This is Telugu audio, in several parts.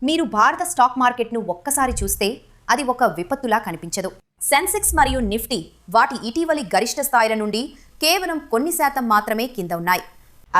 మీరు భారత స్టాక్ మార్కెట్ను ఒక్కసారి చూస్తే అది ఒక విపత్తులా కనిపించదు. సెన్సెక్స్ మరియు నిఫ్టీ వాటి ఇటీవలి గరిష్ట స్థాయిల నుండి కేవలం కొన్ని శాతం మాత్రమే కింద ఉన్నాయి.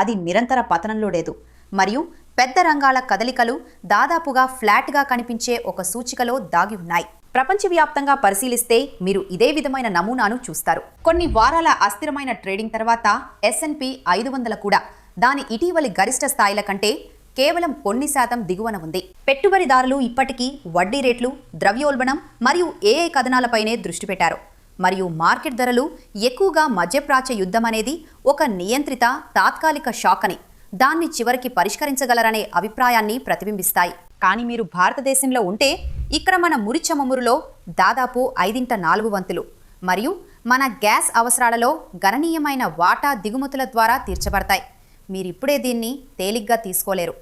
అది నిరంతర పతనంలో లేదు మరియు పెద్ద రంగాల కదలికలు దాదాపుగా ఫ్లాట్గా కనిపించే ఒక సూచికలో దాగి ఉన్నాయి. ప్రపంచవ్యాప్తంగా పరిశీలిస్తే మీరు ఇదే విధమైన నమూనాను చూస్తారు. కొన్ని వారాల అస్థిరమైన ట్రేడింగ్ తర్వాత S&P 500 కూడా దాని ఇటీవలి గరిష్ట స్థాయిల కంటే కేవలం కొన్ని శాతం దిగువన ఉంది. పెట్టుబడిదారులు ఇప్పటికీ వడ్డీ రేట్లు, ద్రవ్యోల్బణం మరియు AI కథనాలపైనే దృష్టి పెట్టారు మరియు మార్కెట్ ధరలు ఎక్కువగా మధ్యప్రాచ్య యుద్ధం అనేది ఒక నియంత్రిత తాత్కాలిక షాక్ అని, దాన్ని చివరికి పరిష్కరించగలరనే అభిప్రాయాన్ని ప్రతిబింబిస్తాయి. కానీ మీరు భారతదేశంలో ఉంటే ఇక్కడ మన మురి చమురులో దాదాపు 4 వంతులు మరియు మన గ్యాస్ అవసరాలలో గణనీయమైన వాటా దిగుమతుల ద్వారా తీర్చబడతాయి. మీరిప్పుడే దీన్ని తేలిగ్గా తీసుకోలేరు.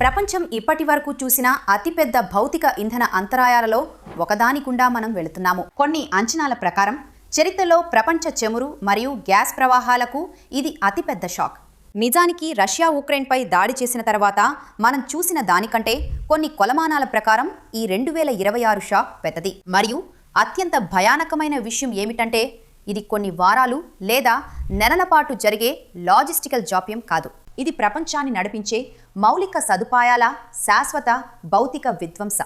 ప్రపంచం ఇప్పటి వరకు చూసిన అతిపెద్ద భౌతిక ఇంధన అంతరాయాలలో ఒకదానికుండా మనం వెళుతున్నాము. కొన్ని అంచనాల ప్రకారం చరిత్రలో ప్రపంచ చమురు మరియు గ్యాస్ ప్రవాహాలకు ఇది అతిపెద్ద షాక్. నిజానికి రష్యా ఉక్రెయిన్పై దాడి చేసిన తర్వాత మనం చూసిన దానికంటే కొన్ని కొలమానాల ప్రకారం ఈ 2026 షాక్ పెద్దది. మరియు అత్యంత భయానకమైన విషయం ఏమిటంటే ఇది కొన్ని వారాలు లేదా నెలల పాటు జరిగే లాజిస్టికల్ జాప్యం కాదు. ఇది ప్రపంచాన్ని నడిపించే మౌలిక సదుపాయాల శాశ్వత భౌతిక విధ్వంస.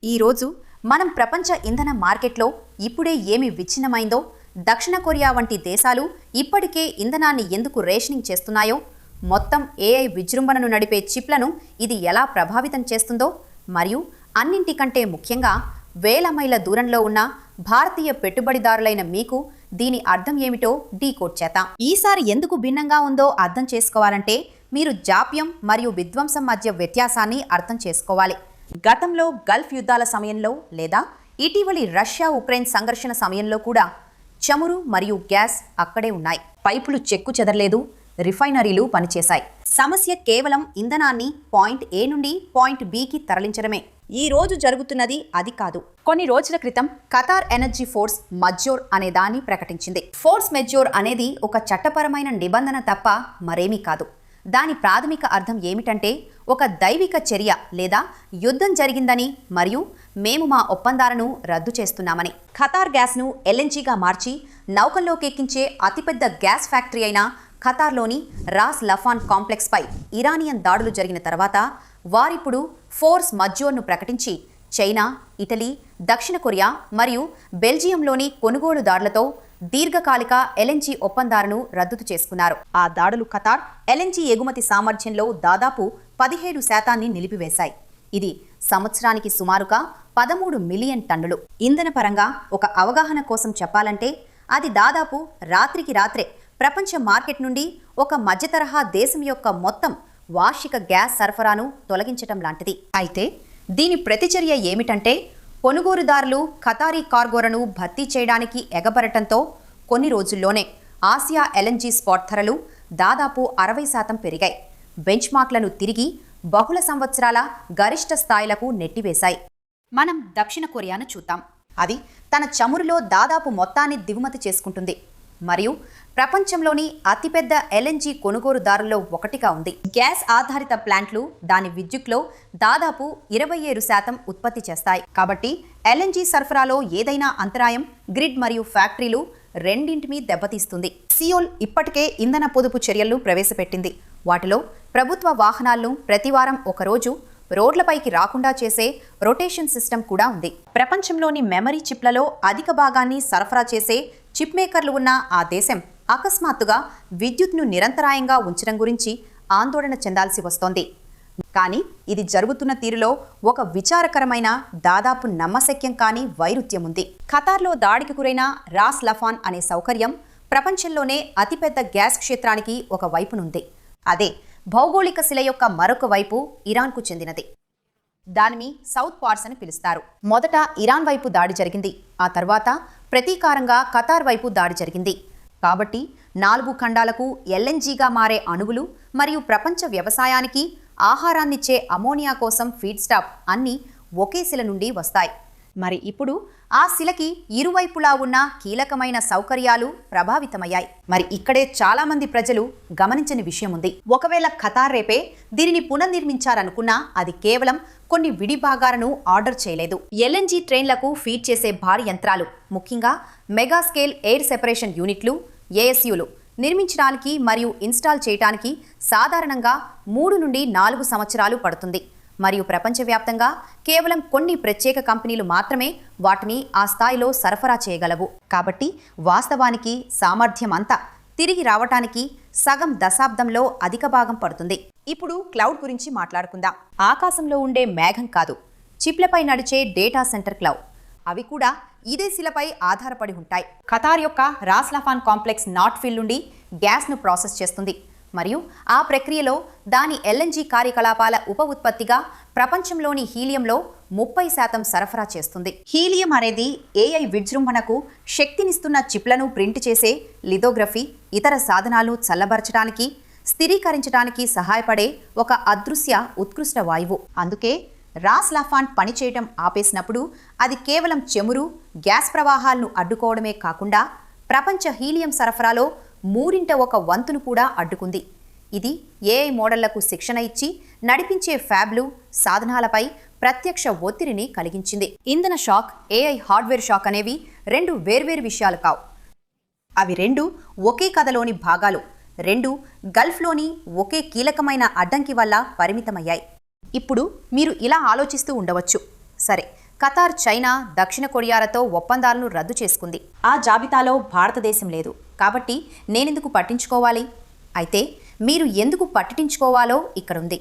ఈరోజు మనం ప్రపంచ ఇంధన మార్కెట్లో ఇప్పుడే ఏమి విచ్ఛిన్నమైందో, దక్షిణ కొరియా వంటి దేశాలు ఇప్పటికే ఇంధనాన్ని ఎందుకు రేషనింగ్ చేస్తున్నాయో, మొత్తం AI విజృంభణను నడిపే చిప్లను ఇది ఎలా ప్రభావితం చేస్తుందో, మరియు అన్నింటికంటే ముఖ్యంగా వేల మైళ్ళ దూరంలో ఉన్న భారతీయ పెట్టుబడిదారులైన మీకు దీని అర్థం ఏమిటో డీకోడ్ చేద్దాం. ఈసారి ఎందుకు భిన్నంగా ఉందో అర్థం చేసుకోవాలంటే మీరు జాప్యం మరియు విధ్వంసం మధ్య వ్యత్యాసాన్ని అర్థం చేసుకోవాలి. గతంలో గల్ఫ్ యుద్ధాల సమయంలో లేదా ఇటీవలి రష్యా ఉక్రెయిన్ సంఘర్షణ సమయంలో కూడా చమురు మరియు గ్యాస్ అక్కడే ఉన్నాయి. పైపులు చెక్కు చెదరలేదు, రిఫైనరీలు పనిచేశాయి. సమస్య కేవలం ఇంధనాన్ని పాయింట్ A నుండి పాయింట్ Bకి తరలించడమే. ఈ రోజు జరుగుతున్నది అది కాదు. కొన్ని రోజుల క్రితం ఖతార్ ఎనర్జీ ఫోర్స్ మజ్జోర్ అనే దాన్ని ప్రకటించింది. ఫోర్స్ మెజ్జోర్ అనేది ఒక చట్టపరమైన నిబంధన తప్ప మరేమీ కాదు. దాని ప్రాథమిక అర్థం ఏమిటంటే ఒక దైవిక చర్య లేదా యుద్ధం జరిగిందని మరియు మేము మా ఒప్పందాలను రద్దు చేస్తున్నామని. ఖతార్ గ్యాస్ను LNGగా మార్చి నౌకల్లోకి ఎక్కించే అతిపెద్ద గ్యాస్ ఫ్యాక్టరీ అయిన ఖతార్లోని రాస్ లఫాన్ కాంప్లెక్స్పై ఇరానియన్ దాడులు జరిగిన తర్వాత వారిప్పుడు ఫోర్స్ మజ్జోర్ను ప్రకటించి చైనా, ఇటలీ, దక్షిణ కొరియా మరియు బెల్జియంలోని కొనుగోలుదారులతో దీర్ఘకాలిక LNG ఒప్పందాలను రద్దు చేసుకున్నారు. ఆ దాడులు ఖతార్ LNG ఎగుమతి సామర్థ్యంలో దాదాపు 17% నిలిపివేశాయి. ఇది సంవత్సరానికి సుమారుగా 13 మిలియన్ టన్నులు. ఇంధన పరంగా ఒక అవగాహన కోసం చెప్పాలంటే అది దాదాపు రాత్రికి రాత్రే ప్రపంచ మార్కెట్ నుండి ఒక మధ్యతరహా దేశం యొక్క మొత్తం వార్షిక గ్యాస్ సరఫరాను తొలగించటం లాంటిది. అయితే దీని ప్రతిచర్య ఏమిటంటే కొనుగోలుదారులు ఖతారీ కార్గోలను భర్తీ చేయడానికి ఎగబడటంతో కొన్ని రోజుల్లోనే ఆసియా LNG స్పాట్ ధరలు దాదాపు 60% పెరిగాయి. బెంచ్మార్క్లను తిరిగి బహుళ సంవత్సరాల గరిష్ట స్థాయిలకు నెట్టివేశాయి. మనం దక్షిణ కొరియాను చూద్దాం. అది తన చమురులో దాదాపు మొత్తాన్ని దిగుమతి చేసుకుంటుంది మరియు ప్రపంచంలోని అతిపెద్ద LNG కొనుగోలుదారుల్లో ఒకటిగా ఉంది. గ్యాస్ ఆధారిత ప్లాంట్లు దాని విద్యుత్లో దాదాపు 27% ఉత్పత్తి చేస్తాయి. కాబట్టి LNG సరఫరాలో ఏదైనా అంతరాయం గ్రిడ్ మరియు ఫ్యాక్టరీలు రెండింటినీ దెబ్బతీస్తుంది. సియోల్ ఇప్పటికే ఇంధన పొదుపు చర్యలను ప్రవేశపెట్టింది. వాటిలో ప్రభుత్వ వాహనాలను ప్రతివారం ఒకరోజు రోడ్లపైకి రాకుండా చేసే రొటేషన్ సిస్టమ్ కూడా ఉంది. ప్రపంచంలోని మెమరీ చిప్లలో అధిక భాగాన్ని సరఫరా చేసే చిప్ మేకర్లు ఉన్న ఆ దేశం అకస్మాత్తుగా విద్యుత్ను నిరంతరాయంగా ఉంచడం గురించి ఆందోళన చెందాల్సి వస్తోంది. కానీ ఇది జరుగుతున్న తీరులో ఒక విచారకరమైన, దాదాపు నమ్మశక్యం కాని వైరుధ్యం ఉంది. ఖతార్లో దాడికి గురైన రాస్ లఫాన్ అనే సౌకర్యం ప్రపంచంలోనే అతిపెద్ద గ్యాస్ క్షేత్రానికి ఒక వైపునుంది. అదే భౌగోళిక శిల యొక్క మరొక వైపు ఇరాన్కు చెందినది. దానిని సౌత్ పార్స్ అని పిలుస్తారు. మొదట ఇరాన్ వైపు దాడి జరిగింది. ఆ తర్వాత ప్రతీకారంగా ఖతార్ వైపు దాడి జరిగింది. కాబట్టి 4 ఖండాలకు LNGగా మారే అణువులు మరియు ప్రపంచ వ్యవసాయానికి ఆహారాన్నిచ్చే అమోనియా కోసం ఫీడ్ స్టాక్ అన్నీ ఒకే శిల నుండి వస్తాయి. మరి ఇప్పుడు ఆ శిలకి ఇరువైపులా ఉన్న కీలకమైన సౌకర్యాలు ప్రభావితమయ్యాయి. మరి ఇక్కడే చాలా మంది ప్రజలు గమనించని విషయం ఉంది. ఒకవేళ ఖతార్ రేపే దీనిని పునర్నిర్మించాలనుకున్నా అది కేవలం కొన్ని విడి భాగాలను ఆర్డర్ చేయలేదు. ఎల్ఎన్జీ ట్రైన్లకు ఫీడ్ చేసే భారీ యంత్రాలు, ముఖ్యంగా మెగా స్కేల్ ఎయిర్ సెపరేషన్ యూనిట్లు ఏఎస్యూలు నిర్మించడానికి మరియు ఇన్స్టాల్ చేయడానికి సాధారణంగా 3 నుండి 4 సంవత్సరాలు పడుతుంది మరియు ప్రపంచవ్యాప్తంగా కేవలం కొన్ని ప్రత్యేక కంపెనీలు మాత్రమే వాటిని ఆ స్థాయిలో సరఫరా చేయగలవు. కాబట్టి వాస్తవానికి సామర్థ్యం అంతా తిరిగి రావటానికి సగం దశాబ్దంలో అధిక భాగం పడుతుంది. ఇప్పుడు క్లౌడ్ గురించి మాట్లాడుకుందాం. ఆకాశంలో ఉండే మేఘం కాదు, చిప్లపై నడిచే డేటా సెంటర్ క్లౌడ్. అవి కూడా ఇదే శిలపై ఆధారపడి ఉంటాయి. ఖతార్ యొక్క Ras Laffan complex north field నుండి గ్యాస్ను ప్రాసెస్ చేస్తుంది మరియు ఆ ప్రక్రియలో దాని ఎల్ఎన్జీ కార్యకలాపాల ఉప ఉత్పత్తిగా ప్రపంచంలోని హీలియంలో 30% సరఫరా చేస్తుంది. హీలియం అనేది ఏఐ విజృంభణకు శక్తినిస్తున్న చిప్లను ప్రింట్ చేసే లిథోగ్రఫీ, ఇతర సాధనాలు చల్లబరచడానికి, స్థిరీకరించడానికి సహాయపడే ఒక అదృశ్య ఉత్కృష్ట వాయువు. అందుకే రాస్ లఫాన్ పనిచేయటం ఆపేసినప్పుడు అది కేవలం చెమురు, గ్యాస్ ప్రవాహాలను అడ్డుకోవడమే కాకుండా ప్రపంచ హీలియం సరఫరాలో 1/3 కూడా అడ్డుకుంది. ఇది ఏఐ మోడళ్లకు శిక్షణ ఇచ్చి నడిపించే ఫ్యాబ్లు, సాధనాలపై ప్రత్యక్ష ఒత్తిడిని కలిగించింది. ఇంధన షాక్, ఏఐ హార్డ్వేర్ షాక్ అనేవి 2 వేర్వేరు విషయాలు కావు. అవి 2 ఒకే కథలోని భాగాలు. 2 గల్ఫ్లోని ఒకే కీలకమైన అడ్డంకి వల్ల పరిమితమయ్యాయి. ఇప్పుడు మీరు ఇలా ఆలోచిస్తూ ఉండవచ్చు, సరే, ఖతార్, చైనా, దక్షిణ కొరియాలతో ఒప్పందాలను రద్దు చేసుకుంది. ఆ జాబితాలో భారతదేశం లేదు. కాబట్టి నేనెందుకు పట్టించుకోవాలి? అయితే మీరు ఎందుకు పట్టించుకోవాలో ఇక్కడుంది.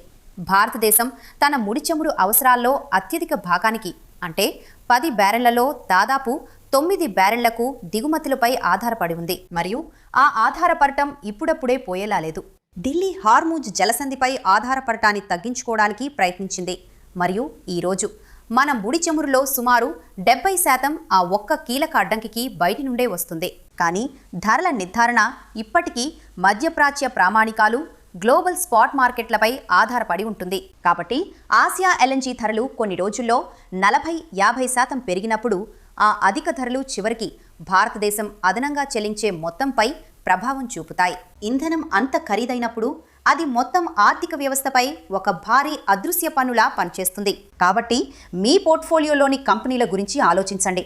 భారతదేశం తన ముడి చమురు అవసరాల్లో అత్యధిక భాగానికి, అంటే 10 బ్యారెళ్లలో దాదాపు 9 బ్యారెళ్లకు దిగుమతులపై ఆధారపడి ఉంది. మరియు ఆ ఆధారపడటం ఇప్పుడప్పుడే పోయేలా లేదు. ఢిల్లీ హార్ముజ్ జలసంధిపై ఆధారపడటాన్ని తగ్గించుకోవడానికి ప్రయత్నించింది. మరియు ఈరోజు మన ముడి చమురులో సుమారు 70% ఆ ఒక్క కీలక అడ్డంకికి బయటి నుండే వస్తుంది. కానీ ధరల నిర్ధారణ ఇప్పటికీ మధ్యప్రాచ్య ప్రామాణికాలు, గ్లోబల్ స్పాట్ మార్కెట్లపై ఆధారపడి ఉంటుంది. కాబట్టి ఆసియా ఎల్ఎన్జీ ధరలు కొన్ని రోజుల్లో 40-50% పెరిగినప్పుడు ఆ అధిక ధరలు చివరికి భారతదేశం అదనంగా చెల్లించే మొత్తంపై ప్రభావం చూపుతాయి. ఇంధనం అంత ఖరీదైనప్పుడు అది మొత్తం ఆర్థిక వ్యవస్థపై ఒక భారీ అదృశ్య పన్నులా పనిచేస్తుంది. కాబట్టి మీ పోర్ట్ఫోలియోలోని కంపెనీల గురించి ఆలోచించండి.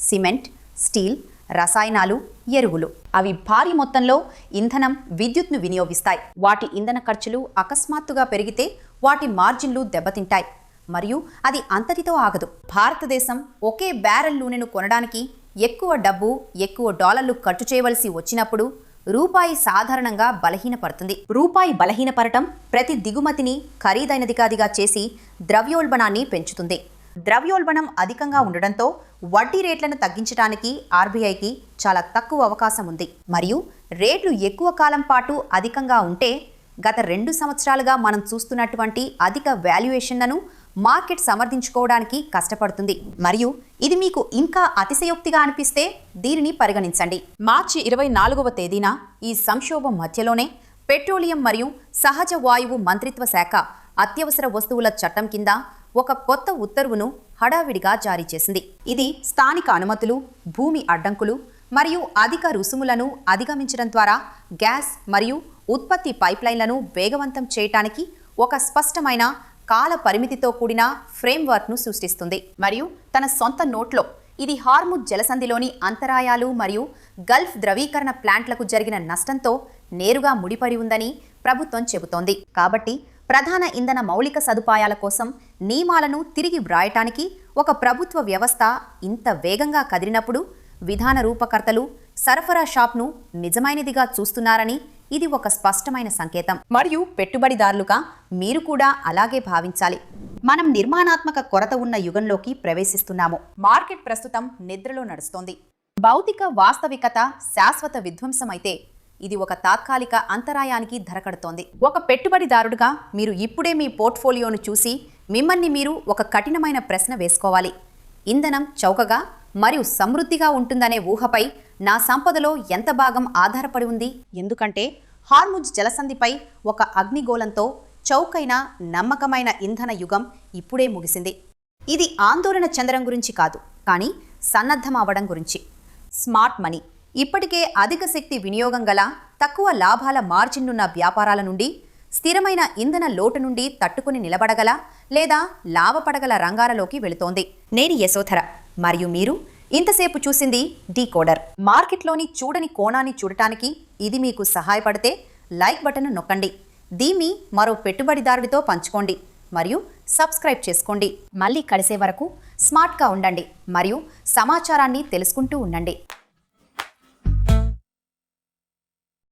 సిమెంట్, స్టీల్, రసాయనాలు, ఎరువులు. అవి భారీ మొత్తంలో ఇంధనం, విద్యుత్ను వినియోగిస్తాయి. వాటి ఇంధన ఖర్చులు అకస్మాత్తుగా పెరిగితే వాటి మార్జిన్లు దెబ్బతింటాయి. మరియు అది అంతటితో ఆగదు. భారతదేశం ఒకే బ్యారెల్ నూనెను కొనడానికి ఎక్కువ డబ్బు, ఎక్కువ డాలర్లు ఖర్చు చేయవలసి వచ్చినప్పుడు రూపాయి సాధారణంగా బలహీనపడుతుంది. రూపాయి బలహీనపడటం ప్రతి దిగుమతిని ఖరీదైనదిగా చేసి ద్రవ్యోల్బణాన్ని పెంచుతుంది. ద్రవ్యోల్బణం అధికంగా ఉండడంతో వడ్డీ రేట్లను తగ్గించడానికి ఆర్బీఐకి చాలా తక్కువ అవకాశం ఉంది. మరియు రేట్లు ఎక్కువ కాలం పాటు అధికంగా ఉంటే గత 2 సంవత్సరాలుగా మనం చూస్తున్నటువంటి అధిక వాల్యుయేషన్లను మార్కెట్ సమర్థించుకోవడానికి కష్టపడుతుంది. మరియు ఇది మీకు ఇంకా అతిశయోక్తిగా అనిపిస్తే దీనిని పరిగణించండి. మార్చి 24వ తేదీన ఈ సంక్షోభం మధ్యలోనే పెట్రోలియం మరియు సహజ వాయువు మంత్రిత్వ శాఖ అత్యవసర వస్తువుల చట్టం కింద ఒక కొత్త ఉత్తర్వును హడావిడిగా జారీ చేసింది. ఇది స్థానిక అనుమతులు, భూమి అడ్డంకులు మరియు అధిక రుసుములను అధిగమించడం ద్వారా గ్యాస్ మరియు ఉత్పత్తి పైప్లైన్లను వేగవంతం చేయటానికి ఒక స్పష్టమైన కాల పరిమితితో కూడిన ఫ్రేమ్వర్క్ను సృష్టిస్తుంది. మరియు తన సొంత నోట్లో ఇది హార్ముజ్ జలసంధిలోని అంతరాయాలు మరియు గల్ఫ్ ద్రవీకరణ ప్లాంట్లకు జరిగిన నష్టంతో నేరుగా ముడిపడి ఉందని ప్రభుత్వం చెబుతోంది. కాబట్టి ప్రధాన ఇంధన మౌలిక సదుపాయాల కోసం నియమాలను తిరిగి వ్రాయటానికి ఒక ప్రభుత్వ వ్యవస్థ ఇంత వేగంగా కదిలినప్పుడు విధాన రూపకర్తలు సరఫరా షాప్ను నిజమైనదిగా చూస్తున్నారని ఇది ఒక స్పష్టమైన సంకేతం. మరియు పెట్టుబడిదారులుగా మీరు కూడా అలాగే భావించాలి. మనం నిర్మాణాత్మక కొరత ఉన్న యుగంలోకి ప్రవేశిస్తున్నాము. మార్కెట్ ప్రస్తుతం నిద్రలో నడుస్తోంది. భౌతిక వాస్తవికత శాశ్వత విధ్వంసమైతే ఇది ఒక తాత్కాలిక అంతరాయానికి ధరకడుతోంది. ఒక పెట్టుబడిదారుడుగా మీరు ఇప్పుడే మీ పోర్ట్ఫోలియోను చూసి మిమ్మల్ని మీరు ఒక కఠినమైన ప్రశ్న వేసుకోవాలి. ఇంధనం చౌకగా మరియు సమృద్ధిగా ఉంటుందనే ఊహపై నా సంపదలో ఎంత భాగం ఆధారపడి ఉంది? ఎందుకంటే హార్ముజ్ జలసంధిపై ఒక అగ్నిగోళంతో చౌకైన నమ్మకమైన ఇంధన యుగం ఇప్పుడే ముగిసింది. ఇది ఆందోళన చెందడం గురించి కాదు, కానీ సన్నద్ధం అవ్వడం గురించి. స్మార్ట్ మనీ ఇప్పటికే అధిక శక్తి వినియోగం గల తక్కువ లాభాల మార్జిన్నున్న వ్యాపారాల నుండి స్థిరమైన ఇంధన లోటు నుండి తట్టుకుని నిలబడగల లేదా లాభపడగల రంగాలలోకి వెళుతోంది. నేను యశోధర, మరియు మీరు ఇంతసేపు చూసింది డీకోడర్. మార్కెట్లోని చూడని కోణాన్ని చూడటానికి ఇది మీకు సహాయపడితే లైక్ బటన్ నొక్కండి. దీన్ని మరో పెట్టుబడిదారుడితో పంచుకోండి మరియు సబ్స్క్రైబ్ చేసుకోండి. మళ్ళీ కలిసే వరకు స్మార్ట్గా ఉండండి మరియు సమాచారాన్ని తెలుసుకుంటూ ఉండండి.